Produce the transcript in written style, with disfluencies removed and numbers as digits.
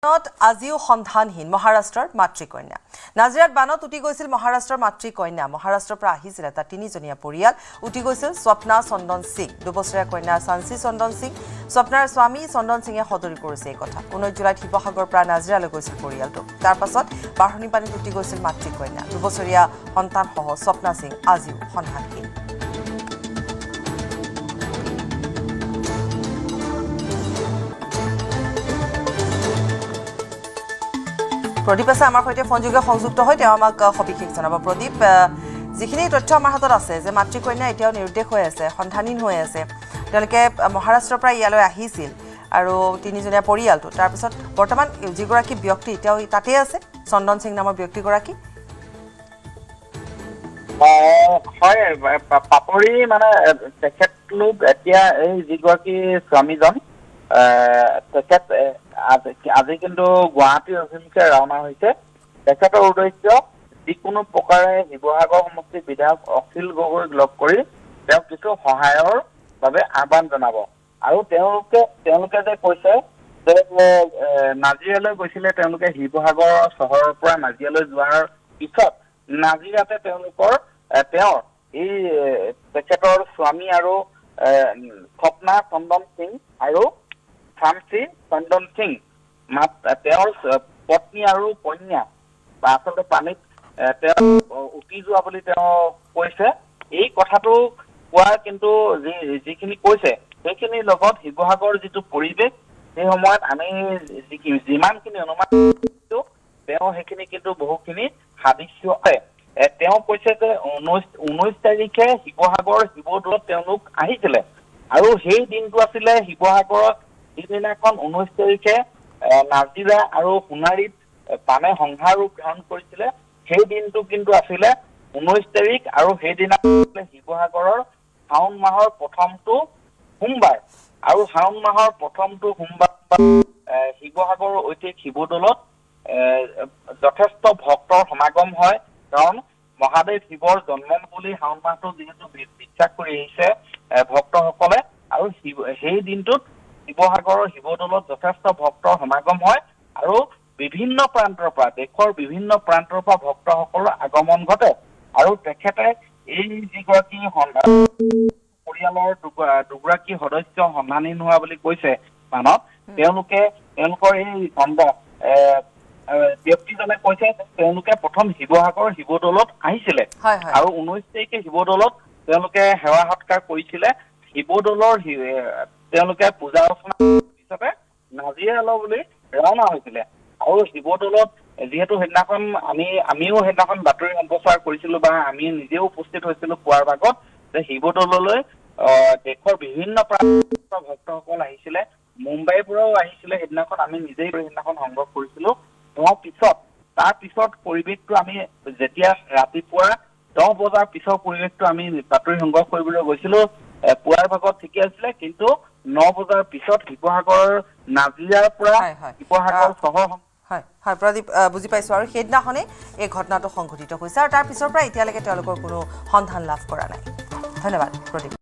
আজিও সন্ধানহীন মহাৰাষ্ট্ৰৰ মাতৃকন্যা নাজিৰাত বানত উটি গৈছিল মহাৰাষ্ট্ৰৰ মাতৃকন্যা মহাৰাষ্ট্ৰৰ পৰা আহিছিল এটা তিনিজনীয়া পৰিয়াল উটি গৈছিল স্বপ্না চন্দন সিং দুবছৰীয়া কন্যা সানসি চন্দন সিং স্বপ্নাৰ স্বামী চন্দন সিঙে সদৰি কৰিছে এই কথা 19 জুলাইত শিৱসাগৰৰ পৰা নাজিৰালৈ গৈছিল পৰিয়ালটো তাৰ পাছত বাঢ়নি পানীত উটি গৈছিল মাতৃকন্যা দুবছৰীয়া সন্তানসহ স্বপ্না সিং আজিও সন্ধানহীন প্ৰদীপ আছে আমাৰ সৈতে ফোনযোগে সংযুক্ত হৈ তেওঁ আমাক সবিশেষ জনাব প্ৰদীপ যিখিনি তথ্য আমাৰ হাতত আছে যে মাতৃকন্যা এতিয়াও নিৰুদ্দেশ হৈ আছে সন্ধানহীন হৈ আছে তেওঁলোকে মহাৰাষ্ট্ৰৰ পৰা ইয়ালৈ আহিছিল আৰু তিনিজনীয়া পৰিয়ালটো তাৰপিছত বৰ্তমান যিগৰাকী ব্যক্তি তেওঁ তাতে আছে চন্দন সিং নামৰ ব্যক্তিগৰাকী হয় পাপৰি মানে তেখেত লোক এতিয়া এই যিগৰাকী স্বামীজন তেখেত আজি কিন্তু গুৱাহাটী অভিমুখে ৰাওনা হৈছে তেখেতৰ উদ্দেশ্য যিকোনো প্ৰকাৰে শিৱসাগৰ সমষ্টিৰ বিধায়ক অখিল গগৈক লগ কৰি তেওঁক কিছু সহায়ৰ বাবে আহ্বান জনাব আৰু তেওঁলোকে যে কৈছে যে নাজিৰালৈ গৈছিলে তেওঁলোকে শিৱসাগৰ চহৰৰ পৰা নাজিৰালৈ যোৱাৰ পিছত নাজিৰাতে তেওঁৰ এই তেখেতৰ স্বামী আৰু স্বপ্না চন্দন সিং আৰু সানসি চন্দন সিং তেওঁৰ পত্নী আৰু কন্যা বা আচলতে পানীত তেওঁ উটি যোৱা বুলি তেওঁ কৈছে এই কথাটো কোৱাৰ কিন্তু যিখিনি কৈছে সেইখিনিৰ লগত শিৱসাগৰ যিটো পৰিৱেশ সেই সময়ত আমি যিমানখিনি অনুমান তেওঁ সেইখিনি কিন্তু বহুখিনি সাদৃশ্য আছে তেওঁ কৈছে যে 19 তাৰিখে শিৱসাগৰ শিৱদৌলত তেওঁলোক আহিছিলে আৰু সেই দিনটো আছিলে শিৱসাগৰত যিদিনাখন 19 তাৰিখে নাজিৰা আৰু সোণাৰীত পানে সংহাৰ ৰূপ গ্ৰহণ কৰিছিলে সেই দিনটো কিন্তু আছিলে 19 তাৰিখ আৰু সেইদিনা শিৱসাগৰৰ শাওণ মাহৰ প্ৰথমটো সোমবাৰ আৰু শাওণ মাহৰ প্ৰথমটো সোমবাৰ শিৱসাগৰৰ ঐতিহাসিক শিৱদৌলত যথেষ্ট ভক্তৰ সমাগম হয় কাৰণ মহাদেৱ শিৱৰ জন্ম বুলি শাওণ মাহটো যিহেতু বিশ্বাস কৰি আহিছে ভক্তসকলে আৰু সেই দিনটোত শিৱসাগৰৰ শিৱদৌলত যথেষ্ট ভক্তৰ সমাগম হয় আৰু বিভিন্ন প্ৰান্তৰ পৰা দেশৰ বিভিন্ন প্ৰান্তৰ পৰা ভক্তসকলৰ আগমন ঘটে আৰু তেখেতে এই যিগৰাকী পৰিয়ালৰ দুগৰাকী সদস্য সন্ধানহীন হোৱা বুলি কৈছে মানত তেওঁলোকৰ এই ব্যক্তিজনে কৈছে তেওঁলোকে প্ৰথম শিৱসাগৰ শিৱদৌলত আহিছিলে আৰু 19 তাৰিখে শিৱদৌলত তেওঁলোকে সেৱা সৎকাৰ কৰিছিলে শিৱদৌলৰ তেওঁলোকে পূজা অৰ্চনা পিছতে নাজিৰালৈ বুলি ৰাওনা হৈছিলে আৰু শিৱদৌলত যিহেতু সেইদিনাখন আমিও সেইদিনাখন বাতৰি সম্প্ৰচাৰ কৰিছিলো বা আমি নিজেও উপস্থিত হৈছিলো পুৱাৰ ভাগত যে শিৱদৌললৈ দেশৰ বিভিন্ন প্ৰান্তৰ ভক্তসকল আহিছিলে মুম্বাইৰ পৰাও আহিছিলে সেইদিনাখন আমি নিজেই সেইদিনাখন সংগ্ৰহ কৰিছিলো তাৰ পিছত পৰিৱেশটো আমি যেতিয়া ৰাতিপুৱা 10 বজাৰ পিছৰ পৰিৱেশটো আমি বাতৰি সংগ্ৰহ কৰিবলৈ গৈছিলো পুৱাৰ ভাগত ঠিকে আছিলে কিন্তু 9 বজাৰ পিছত শিৱসাগৰৰ নাজিৰাৰ পৰা শিৱসাগৰ চহৰ হয় প্ৰদীপ বুজি পাইছো আৰু সেইদিনাখনে এই ঘটনাটো সংঘটিত হৈছে আৰু তাৰ পিছৰ পৰা এতিয়ালৈকে তেওঁলোকৰ কোনো সন্ধান লাভ কৰা নাই ধন্যবাদ প্ৰদীপ